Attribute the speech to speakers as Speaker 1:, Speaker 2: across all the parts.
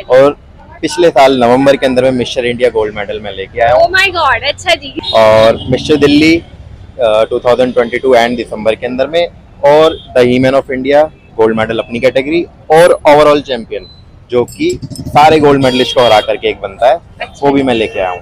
Speaker 1: जी।
Speaker 2: और पिछले साल नवंबर के अंदर में मिस्टर इंडिया गोल्ड मेडल में लेके आया हूँ।
Speaker 1: ओह माय गॉड, अच्छा जी।
Speaker 2: और मिस्टर दिल्ली 2022 एंड दिसंबर के अंदर में, और the He-Man of India gold medal अपनी कैटेगरी, और ओवरऑल चैंपियन जो कि सारे गोल्ड मेडलिस्ट को हरा करके एक बनता है,
Speaker 1: अच्छा।
Speaker 2: वो भी मैं लेके आया हूँ।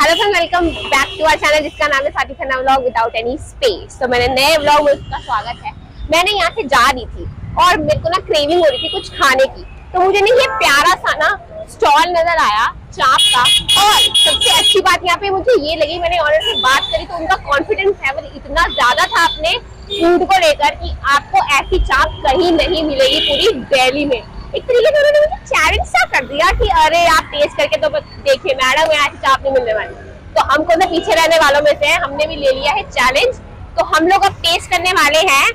Speaker 1: Hello friend, welcome back to our channel जिसका नाम है Sathi Khanna vlog without any space. तो मैंने नए व्लॉग में उसका स्वागत है। मैंने यहाँ से जा रही थी और मेरे को ना क्रेविंग हो रही थी कुछ खाने की, तो मुझे नहीं ये प्यारा सा ना स्टॉल नजर आया चाप का। और सबसे अच्छी बात यहाँ पे मुझे ये लगी, मैंने ऑनर से बात करी तो उनका कॉन्फिडेंस लेवल इतना ज्यादा था अपने फूड को लेकर कि आपको ऐसी चाप कहीं नहीं मिलेगी पूरी दिल्ली में। एक तरीके से उन्होंने मुझे चैलेंज सा कर दिया कि अरे आप टेस्ट करके तो देखिए मैडम, यहाँ ऐसी चाप नहीं मिलने वाली। तो हमको ना पीछे रहने वालों में से हैं, हमने भी ले लिया है चैलेंज। तो हम लोग अब टेस्ट करने वाले हैं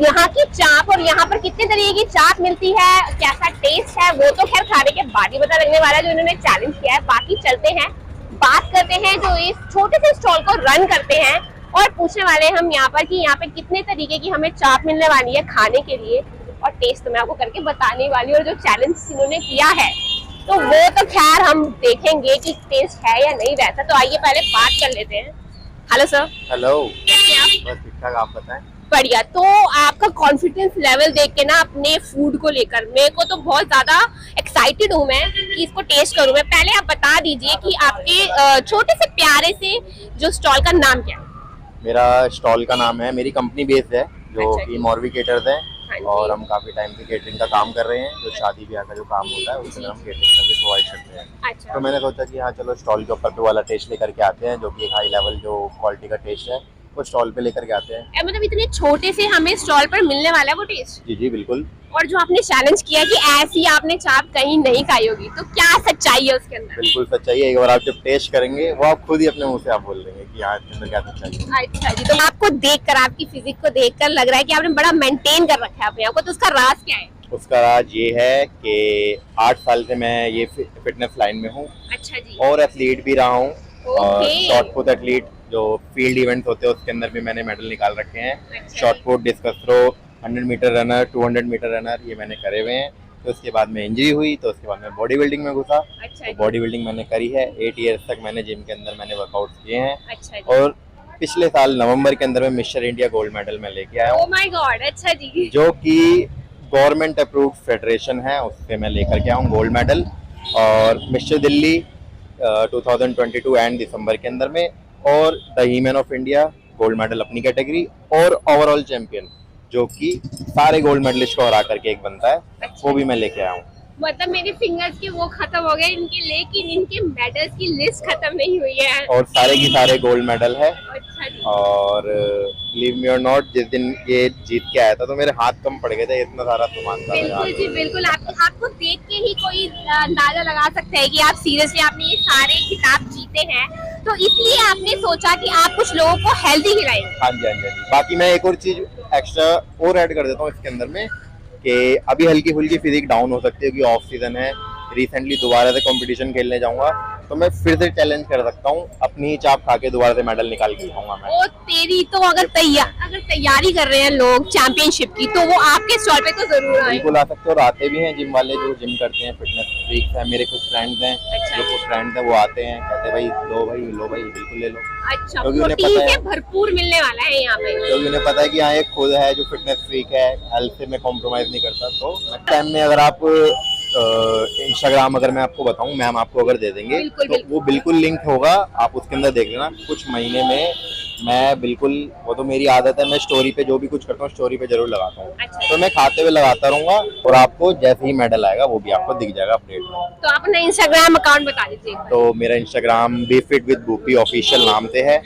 Speaker 1: यहाँ की चाप, और यहाँ पर कितने तरीके की चाप मिलती है, कैसा टेस्ट है, वो तो खैर खाने के बाद ही पता लगने वाला है जो इन्होंने चैलेंज किया है। बाकी चलते हैं, बात करते हैं जो इस छोटे से स्टॉल को रन करते हैं, और पूछने वाले हैं हम यहाँ पर कि यहाँ पे कितने तरीके की हमें चाप मिलने वाली है खाने के लिए। और टेस्ट तो मैं आपको करके बताने वाली हूँ, और जो चैलेंज इन्होंने किया है तो वो तो खैर हम देखेंगे कि टेस्ट है या नहीं वैसा। तो आइए पहले बात कर लेते हैं। Hello sir.
Speaker 2: हेलो,
Speaker 1: कैसे आप?
Speaker 2: बस ठीक ठाक, आप बताएं।
Speaker 1: बढ़िया। तो आपका कॉन्फिडेंस लेवल देख के ना अपने फूड को लेकर मेरे को तो बहुत ज्यादा एक्साइटेड हूँ मैं कि इसको टेस्ट करूँ। मैं पहले आप बता दीजिए कि आपके छोटे से प्यारे से जो स्टॉल का नाम क्या है?
Speaker 2: मेरा स्टॉल का नाम है, मेरी कंपनी बेस्ड है जो
Speaker 1: अच्छा
Speaker 2: कि मॉर्वी केटर्स है,
Speaker 1: हाँ जी।
Speaker 2: और हम काफी टाइम से केटरिंग का काम कर रहे हैं। जो शादी ब्याह का जो काम होता है उसके अंदर हम केटरिंग सर्विस प्रोवाइड करते हैं।
Speaker 1: अच्छा।
Speaker 2: तो मैंने सोचा कि हाँ चलो स्टॉल के ऊपर पे वाला टेस्ट लेकर के आते हैं, जो कि एक हाई लेवल जो क्वालिटी का टेस्ट है वो स्टॉल पे लेकर के आते हैं।
Speaker 1: मतलब इतने छोटे से हमें स्टॉल पर मिलने वाला है वो टेस्ट?
Speaker 2: जी जी बिल्कुल।
Speaker 1: और जो आपने चैलेंज किया कि ऐसी आपने चाप कहीं नहीं खाई होगी, तो क्या सच्चाई है उसके अंदर?
Speaker 2: बिल्कुल सच्चाई है, एक बार आप जब टेस्ट करेंगे वो आप खुद ही अपने मुंह से आप बोल देंगे कि हाँ इसके अंदर क्या सच्चाई है।
Speaker 1: अच्छा जी। तो आपको देखकर, आपकी फिजिक को देखकर लग रहा है कि आपने बड़ा मेंटेन कर रखा है अपने आप को, तो उसका राज क्या है?
Speaker 2: उसका राज ये है कि 8 साल से मैं ये फिटनेस लाइन में हूँ,
Speaker 1: अच्छा जी।
Speaker 2: और एथलीट भी रहा हूँ। और
Speaker 1: ओके।
Speaker 2: शॉर्ट पुट एथलीट जो फील्ड इवेंट्स होते हैं उसके अंदर भी मैंने मेडल निकाल रखे हैं।
Speaker 1: अच्छा।
Speaker 2: Shot put, discus throw, 100 metre runner, 200 metre runner, ये मैंने करे हुए हैं। तो उसके बाद में इंजरी हुई, तो उसके बाद मैं बॉडी बिल्डिंग में घुसा।
Speaker 1: अच्छा
Speaker 2: तो
Speaker 1: जी।
Speaker 2: बॉडी बिल्डिंग मैंने करी है, 8 ईयर्स तक मैंने जिम के अंदर मैंने वर्कआउट्स किए हैं।
Speaker 1: अच्छा जी।
Speaker 2: और पिछले साल नवंबर के अंदर में मिस्टर इंडिया गोल्ड मेडल में लेके आया
Speaker 1: ओह
Speaker 2: हूँ,
Speaker 1: माय गॉड, अच्छा जी।
Speaker 2: जो कि गवर्नमेंट अप्रूव्ड फेडरेशन है, उससे मैं लेकर के आऊँ गोल्ड मेडल। और मिस्टर दिल्ली 2022 एंड दिसंबर के अंदर में, और the He-Man of India gold medal अपनी कैटेगरी, और ओवरऑल चैंपियन जो कि सारे गोल्ड मेडलिस्ट को हरा करके एक बनता है,
Speaker 1: अच्छा।
Speaker 2: वो भी मैं लेके आया हूँ।
Speaker 1: मतलब मेरे फिंगर्स के वो खत्म हो गए इनके, लेकिन इनके मेडल्स की लिस्ट खत्म नहीं हुई है।
Speaker 2: और सारे की सारे गोल्ड मेडल है।
Speaker 1: अच्छा जी।
Speaker 2: और बिलीव मी और नॉट, जिस दिन ये जीत के आया था तो मेरे हाथ कम पड़ गए थे, इतना सारा सामान था मेरे हाथ
Speaker 1: बिल्कुल जी
Speaker 2: में।
Speaker 1: बिल्कुल। आपको देख के ही कोई अंदाजा लगा सकता है कि आप सीरियसली आपने ये सारे खिताब जीते हैं, तो इसलिए आपने सोचा कि आप कुछ लोगों को हेल्दी खिलाएंगे।
Speaker 2: हाँ जी, हाँ जी, हाँ जी। बाकी मैं एक और चीज एक्स्ट्रा और ऐड कर देता हूँ इसके अंदर में, कि अभी हल्की फुल्की फिजिक डाउन हो सकती है क्योंकि ऑफ सीजन है। रिसेंटली दोबारा से कंपटीशन खेलने जाऊंगा, तो मैं फिर से चैलेंज कर सकता हूँ, अपनी ही चाप खा के दोबारा से मेडल निकाल के आऊंगा मैं।
Speaker 1: ओ तेरी, तो अगर तैयारी कर रहे हैं लोग चैंपियनशिप की, तो वो आपके स्टॉल पे तो जरूर आए।
Speaker 2: बिल्कुल आ सकते हो, और आते भी हैं जिम वाले जो जिम करते हैं, फिटनेस फ्रीक्स हैं, मेरे कुछ फ्रेंड्स हैं।
Speaker 1: अच्छा।
Speaker 2: जो कुछ फ्रेंड्स हैं वो आते हैं, कहते हैं भाई लो भाई लो भाई, बिल्कुल ले लो।
Speaker 1: अच्छा,
Speaker 2: क्योंकि उन्हें
Speaker 1: प्रोटीन
Speaker 2: पता
Speaker 1: से
Speaker 2: है,
Speaker 1: भरपूर मिलने वाला है यहाँ पे।
Speaker 2: क्योंकि उन्हें पता है कि यहाँ एक खुद है जो फिटनेस फ्रीक है, हेल्थ से मैं कॉम्प्रोमाइज नहीं करता। तो नेक्स्ट टाइम में अगर आप इंस्टाग्राम अगर मैं आपको बताऊं, मैम आपको अगर दे देंगे,
Speaker 1: बिल्कुल,
Speaker 2: तो
Speaker 1: बिल्कुल।
Speaker 2: वो बिल्कुल लिंक होगा, आप उसके अंदर देख लेना। कुछ महीने में मैं बिल्कुल, वो तो मेरी आदत है, मैं स्टोरी पे जो भी कुछ करता हूँ स्टोरी पे जरूर लगाता हूँ।
Speaker 1: अच्छा।
Speaker 2: तो मैं खाते हुए लगाता रहूंगा, और आपको जैसे ही मेडल आएगा वो भी आपको दिख जाएगा अपडेट में।
Speaker 1: तो आप अपना इंस्टाग्राम अकाउंट बता दीजिए एक बार।
Speaker 2: तो मेरा इंस्टाग्राम बी फिट विद बूपी ऑफिशियल नाम से है,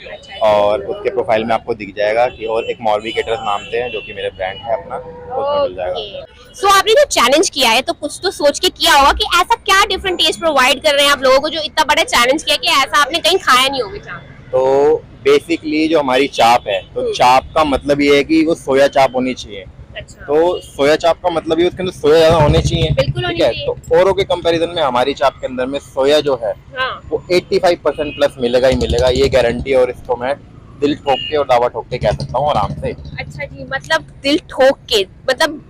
Speaker 2: और उसके प्रोफाइल में आपको दिख जाएगा कि, और एक मॉर्वी केटर्स नाम से है जो कि मेरे ब्रांड है अपना, उसमें मिल जाएगा।
Speaker 1: सो आपने जो चैलेंज किया है तो कुछ तो सोच के किया होगा कि ऐसा क्या डिफरेंट टेस्ट प्रोवाइड कर रहे हैं आप लोगों को, जो इतना बड़ा चैलेंज किया कि ऐसा आपने कहीं खाया नहीं होगा चाप।
Speaker 2: तो बेसिकली जो हमारी चाप है, तो चाप का मतलब ये है कि वो सोया चाप होनी चाहिए।
Speaker 1: अच्छा।
Speaker 2: तो सोया चाप का मतलब ये उसके अंदर सोया ज्यादा होने चाहिए,
Speaker 1: बिल्कुल होनी
Speaker 2: ठीक है।
Speaker 1: चाहिए।
Speaker 2: तो औरों के कंपैरिजन में हमारी चाप के अंदर में सोया जो है
Speaker 1: हाँ।
Speaker 2: वो 85% प्लस मिलेगा ही मिलेगा, ये गारंटी। और इसको मैं दिल ठोक के और दावा ठोक के कह सकता हूँ आराम से।
Speaker 1: अच्छा जी, मतलब दिल ठोक के, मतलब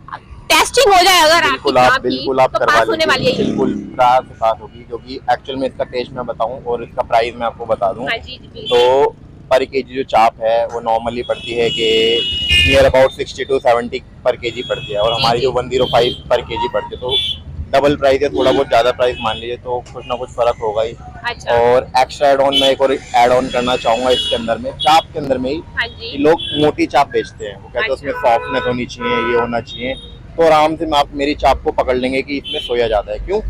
Speaker 1: टेस्टिंग हो जाए अगर
Speaker 2: बिल्कुल
Speaker 1: आपकी
Speaker 2: आप
Speaker 1: चाप की,
Speaker 2: बिल्कुल आप
Speaker 1: तो
Speaker 2: करवा
Speaker 1: पास होने वाली है
Speaker 2: लीजिए,
Speaker 1: ये।
Speaker 2: बिल्कुल पास होगी, क्योंकि एक्चुअल में इसका टेस्ट मैं बताऊं और इसका प्राइस मैं आपको बता दूं।
Speaker 1: हाँ जी जी।
Speaker 2: तो पर केजी जो चाप है वो नॉर्मली पड़ती है कि नियर अबाउट 60 to 70 पर केजी पड़ती है, और
Speaker 1: जी,
Speaker 2: हमारी
Speaker 1: जी।
Speaker 2: जो 105 पर केजी पड़ती है, तो डबल प्राइस है, थोड़ा बहुत ज़्यादा प्राइस मान लीजिए, तो कुछ ना कुछ फर्क होगा ही।
Speaker 1: अच्छा।
Speaker 2: और एक्स्ट्रा एड ऑन मैं एक और ऐड ऑन करना चाहूँगा इसके अंदर में, चाप के अंदर में ही
Speaker 1: हाँ
Speaker 2: कि
Speaker 1: जी।
Speaker 2: लोग मोटी चाप बेचते हैं, वो कहते हैं उसमें
Speaker 1: अच्छा।
Speaker 2: सॉफ्टनेस होनी चाहिए, ये होना चाहिए, तो आराम से आप मेरी चाप को पकड़ लेंगे कि इसमें सोया ज़्यादा है। क्यों?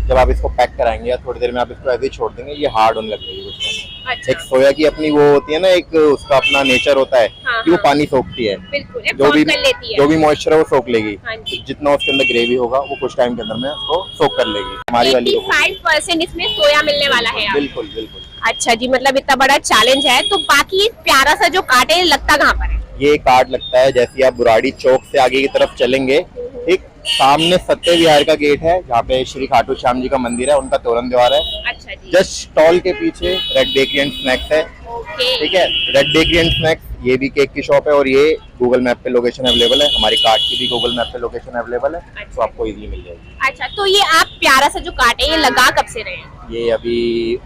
Speaker 2: जब आप इसको पैक कराएंगे या थोड़ी देर में आप इसको ऐसे ही छोड़ देंगे, ये हार्ड होने लग जाएगी कुछ टाइम।
Speaker 1: अच्छा।
Speaker 2: एक सोया की अपनी वो होती है ना, एक उसका अपना नेचर होता है
Speaker 1: हाँ,
Speaker 2: कि वो
Speaker 1: हाँ।
Speaker 2: पानी सोखती है,
Speaker 1: बिल्कुल कर लेती है।
Speaker 2: जो भी मॉइस्चर है वो सोख लेगी।
Speaker 1: हाँ जी।
Speaker 2: जितना उसके अंदर ग्रेवी होगा वो कुछ टाइम के अंदर में उसको सोख कर लेगी। हमारी वाली
Speaker 1: 85% इसमें सोया मिलने वाला है आपको।
Speaker 2: बिल्कुल बिल्कुल।
Speaker 1: अच्छा जी, मतलब इतना बड़ा चैलेंज है। तो बाकी प्यारा सा जो काट है, ये लगता कहाँ पर है?
Speaker 2: ये कार्ड लगता है जैसे आप बुराड़ी चौक से आगे की तरफ चलेंगे, ठीक सामने सत्य विहार का गेट है, जहाँ पे श्री खाटू श्याम जी का मंदिर है, उनका तोरण द्वार है।
Speaker 1: अच्छा जी।
Speaker 2: जस्ट स्टॉल के पीछे रेड बेकरी एंड स्नैक्स है।
Speaker 1: ओके।
Speaker 2: ठीक है, रेड बेकरी एंड स्नैक्स, ये भी केक की शॉप है, और ये गूगल मैप पे लोकेशन अवेलेबल है, हमारी कार्ड की भी गूगल मैप पे लोकेशन अवेलेबल है।
Speaker 1: अच्छा।
Speaker 2: तो आपको इजीली मिल जाएगी।
Speaker 1: अच्छा, तो ये आप प्यारा सा जो काट है, ये लगा कब से रहे हैं?
Speaker 2: ये अभी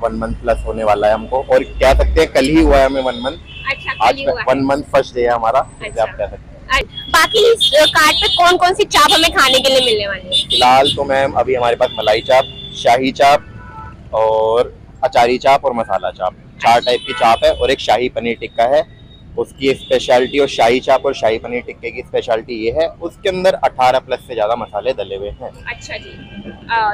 Speaker 2: 1 मंथ प्लस होने वाला है हमको, और कह सकते हैं कल ही हुआ है हमें 1 मंथ।
Speaker 1: अच्छा,
Speaker 2: आज
Speaker 1: कल ही हुआ है।
Speaker 2: 1 मंथ फर्स्ट डे है हमारा,
Speaker 1: अच्छा।
Speaker 2: आप कह सकते हैं।
Speaker 1: बाकी इस कार्ट पे कौन कौन सी चाप हमें खाने के लिए मिलने वाली है?
Speaker 2: फिलहाल तो मैम अभी हमारे पास मलाई चाप, शाही चाप और अचारी चाप और मसाला चाप, 4 टाइप की चाप है, और एक शाही पनीर टिक्का है। उसकी स्पेशलिटी, और शाही चाप और शाही पनीर टिक्के की स्पेशलिटी ये है, उसके अंदर 18 प्लस से ज्यादा मसाले डले हुए हैं।
Speaker 1: अच्छा जी।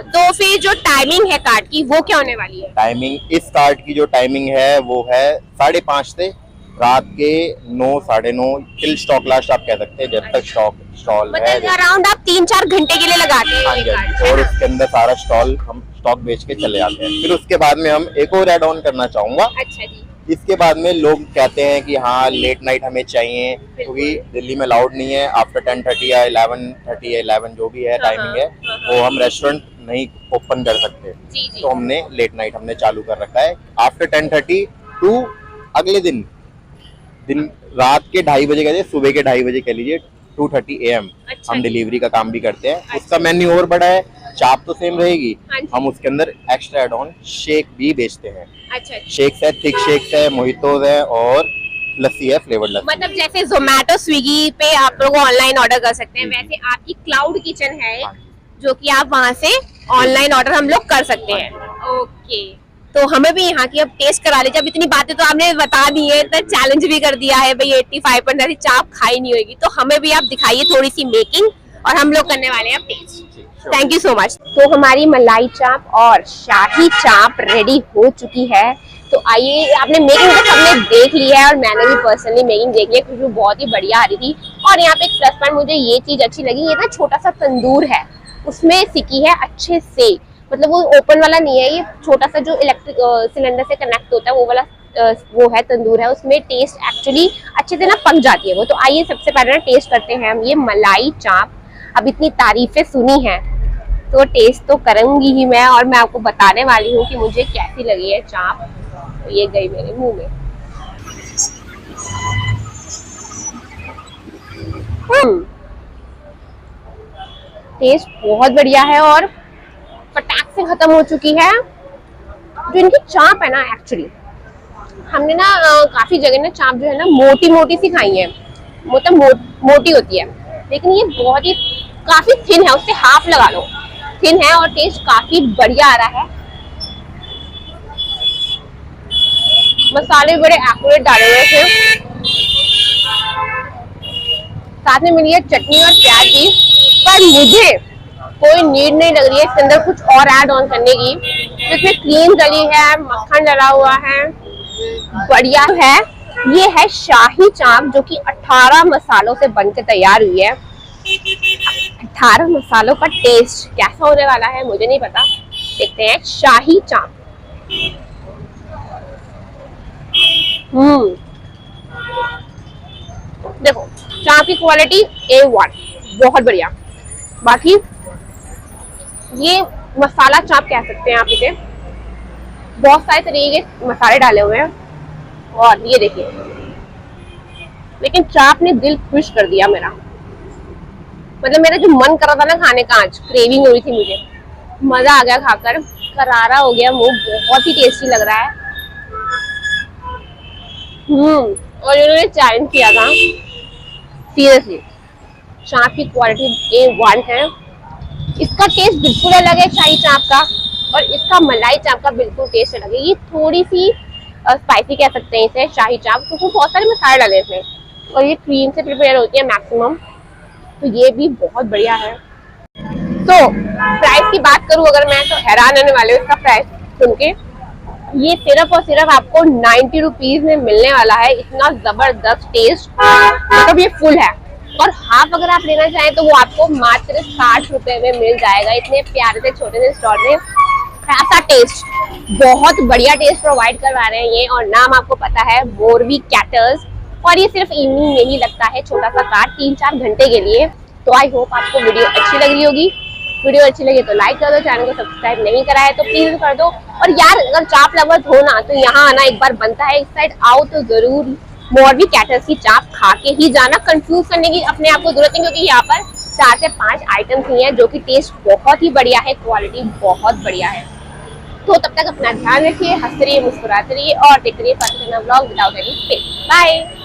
Speaker 1: तो फिर जो टाइमिंग है कार्ट की, वो क्या होने वाली है?
Speaker 2: टाइमिंग, इस कार्ट की जो टाइमिंग है वो है 5:30 से रात के 9, 9:30 टिल स्टॉक लास्ट आप कह सकते हैं, जब तक स्टॉल है।
Speaker 1: मतलब अराउंड आप 3-4 घंटे के लिए लगाते हैं
Speaker 2: हाँ
Speaker 1: ये
Speaker 2: जी,
Speaker 1: कार्ट, है
Speaker 2: और
Speaker 1: ना?
Speaker 2: उसके अंदर सारा हम स्टॉक बेच के चले आते हैं। फिर उसके बाद में हम एक और ऐड ऑन करना चाहूंगा।
Speaker 1: अच्छा जी।
Speaker 2: इसके बाद में लोग कहते हैं कि हाँ लेट नाइट हमें चाहिए, क्योंकि दिल्ली में अलाउड नहीं है आफ्टर 10:30 या 11:30 या 11 जो भी है टाइमिंग है, वो हम रेस्टोरेंट नहीं ओपन कर सकते।
Speaker 1: जी जी।
Speaker 2: तो हमने लेट नाइट हमने चालू कर रखा है आफ्टर 10:30 टू अगले दिन रात के 2:30 बजे कहते हैं, सुबह के 2:30 बजे कह लीजिए 2:30 AM
Speaker 1: अच्छा
Speaker 2: हम
Speaker 1: जी।
Speaker 2: डिलीवरी का काम भी करते हैं।
Speaker 1: अच्छा।
Speaker 2: उसका मेन्यू और बड़ा है, चाप तो सेम रहेगी,
Speaker 1: हाँ जी।
Speaker 2: हम उसके अंदर एक्स्ट्रा एड ऑन शेक भी बेचते हैं।
Speaker 1: अच्छा अच्छा।
Speaker 2: शेक्स है, थिक शेक्स है, मोहितोज है, और लस्सी है, फ्लेवर्ड लस्सी।
Speaker 1: मतलब जैसे जोमेटो स्विगी पे आप लोग ऑनलाइन ऑर्डर कर सकते हैं,
Speaker 2: जी,
Speaker 1: वैसे आपकी क्लाउड किचन है
Speaker 2: हाँ।
Speaker 1: जो कि आप वहां से ऑनलाइन ऑर्डर हम लोग कर सकते हैं। ओके, तो हमें भी यहाँ की अब टेस्ट करा लीजिए। अब इतनी बातें तो आपने बता दी है, तो चैलेंज भी कर दिया है भाई, 85% ऐसी चाप खाई नहीं होगी, तो हमें भी आप दिखाइए थोड़ी सी मेकिंग, और हम लोग करने वाले हैं अब test. Thank you so much. तो हमारी मलाई चाप और शाही चाप रेडी हो चुकी है। तो आइए, आपने मेकिंग तो सबने देख ली है, और मैंने भी पर्सनली मेकिंग देख ली है, क्योंकि बहुत ही बढ़िया आ रही थी। और यहाँ पे एक प्लस पॉइंट मुझे ये चीज अच्छी लगी, ये ना छोटा सा तंदूर है, उसमें सिकी है अच्छे से, मतलब वो ओपन वाला नहीं है, ये छोटा सा जो इलेक्ट्रिक सिलेंडर से कनेक्ट होता है वो वाला वो है, तंदूर है, उसमें टेस्ट एक्चुअली अच्छे से ना पक जाती है वो। तो आइए सबसे पहले ना टेस्ट करते हैं हम ये मलाई चाप। अब इतनी तारीफें सुनी हैं तो टेस्ट तो करूंगी ही मैं, और मैं आपको बताने वाली हूँ कि मुझे कैसी लगी है चाप। तो ये गई मेरे मुंह में। टेस्ट बहुत बढ़िया है, और फटाक से खत्म हो चुकी है। जो इनकी चाप है ना, एक्चुअली हमने ना काफी जगह ना चाप जो है ना मोटी मोटी सी खाई है, मतलब मोटी होती है, लेकिन ये बहुत ही काफी थिन है, उससे हाफ लगा लो, थिन है, और टेस्ट काफी बढ़िया आ रहा है। मसाले बड़े एक्यूरेट डाले हुए थे, साथ में मिली है चटनी और प्याज भी, पर मुझे कोई नीड नहीं लग रही है इसके अंदर कुछ और ऐड ऑन करने की। जिसमें क्रीम डली है, मक्खन डला हुआ है, बढ़िया है। ये है शाही चाप, जो कि 18 मसालों से बनकर तैयार हुई है। 18 मसालों का टेस्ट कैसा होने वाला है मुझे नहीं पता, देखते हैं। शाही चाप, देखो चाप की क्वालिटी A1, बहुत बढ़िया। बाकी ये मसाला चाप कह सकते हैं आप इसे, बहुत सारे तरीके के मसाले डाले हुए हैं, और ये देखिए, लेकिन चाप ने दिल खुश कर दिया मेरा। मतलब मेरा जो मन कर रहा था ना खाने का, आज क्रेविंग हो रही थी मुझे, मजा आ गया खाकर, करारा हो गया मुंह, बहुत ही टेस्टी लग रहा है। और इन्होंने चैलेंज किया था, सीरियसली चाप की क्वालिटी A1 है। इसका टेस्ट बिल्कुल अलग है शाही चाप का, और इसका मलाई चाप का बिल्कुल टेस्ट अलग है। ये थोड़ी सी स्पाइसी कह सकते हैं इसे, शाही चाप, क्योंकि बहुत सारे मसाले डाले इसमें, और ये क्रीम से प्रिपेयर होती है मैक्सिमम, तो ये भी बहुत बढ़िया है। तो प्राइस की बात करूं अगर मैं, तो हैरान होने वाले हो इसका प्राइस सुन के। ये सिर्फ और सिर्फ आपको 90 रुपीज में मिलने वाला है। इतना जबरदस्त टेस्ट, मतलब ये फुल है। और हाफ अगर आप लेना चाहें तो वो आपको मात्र 60 रुपए में मिल जाएगा। इतने प्यारे से छोटे से स्टॉल में ऐसा टेस्ट, बहुत बढ़िया टेस्ट प्रोवाइड करवा रहे हैं ये। और नाम आपको पता है, मोरवी कैटर्स। और ये सिर्फ इवनिंग में ही लगता है, छोटा सा कार्ट 3-4 घंटे के लिए। तो आई होप आपको वीडियो अच्छी लग रही होगी। वीडियो अच्छी लगी तो लाइक कर दो, चैनल को सब्सक्राइब नहीं करा है तो प्लीज कर दो। और यार अगर चाप लवर्स हो ना, तो यहाँ आना एक बार बनता है। इस साइड आओ तो जरूर मोरवी कैटर्स की चाप खा के ही जाना। कंफ्यूज करने की अपने आप को जरूरत नहीं, क्योंकि यहाँ पर 4 से 5 आइटम्स ही हैं, जो कि टेस्ट बहुत ही बढ़िया है, क्वालिटी बहुत बढ़िया है। तो तब तक अपना ध्यान रखिए, हंसते रहिए, मुस्कुराते रहिए और देखते रहिए Swati Khanna vlog without any space. Bye.